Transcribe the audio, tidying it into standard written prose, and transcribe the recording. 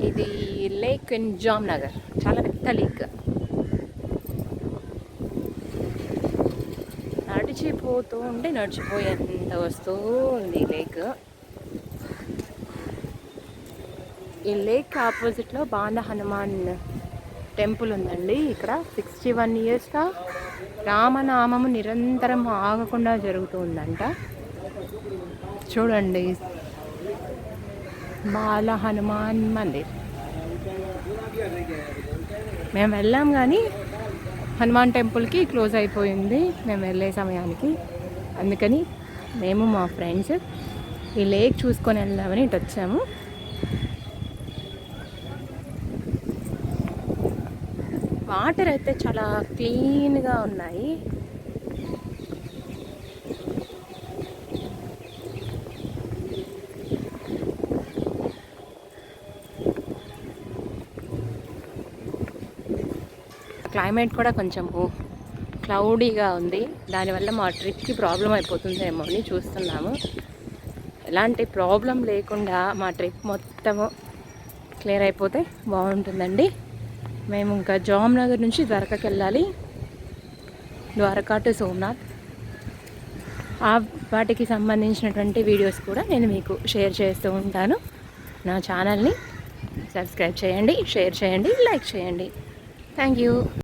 ఇది lake in Jamnagar, చాలా పెద్ద లేక్. నడిచిపోయేంత వస్తూ ఉంది లేక్. ఈ లేక్ ఆపోజిట్లో బాంధ హనుమాన్ టెంపుల్ ఉందండి. ఇక్కడ 61 ఇయర్స్గా రామనామము నిరంతరం ఆగకుండా జరుగుతూ ఉందంట. చూడండి, బాల హనుమాన్ మందిర్. మేము వెళ్ళాం కానీ హనుమాన్ టెంపుల్కి క్లోజ్ అయిపోయింది మేము వెళ్ళే సమయానికి. అందుకని మేము మా ఫ్రెండ్స్ ఈ లేక్ చూసుకొని వెళ్దామని ఇటు వచ్చాము. వాటర్ అయితే చాలా క్లీన్గా ఉన్నాయి. క్లైమేట్ కూడా కొంచెం క్లౌడీగా ఉంది. దానివల్ల మా ట్రిప్కి ప్రాబ్లం అయిపోతుందేమో అని చూస్తున్నాము. ఎలాంటి ప్రాబ్లం లేకుండా మా ట్రిప్ మొత్తము క్లియర్ అయిపోతే బాగుంటుందండి. మేము ఇంకా జామ్నగర్ నుంచి ద్వారకాకి వెళ్ళాలి, ద్వారకా టు సోమనాథ్. వాటికి సంబంధించినటువంటి వీడియోస్ కూడా నేను మీకు షేర్ చేస్తూ ఉంటాను. నా ఛానల్ని సబ్స్క్రైబ్ చేయండి, షేర్ చేయండి, లైక్ చేయండి. Thank you.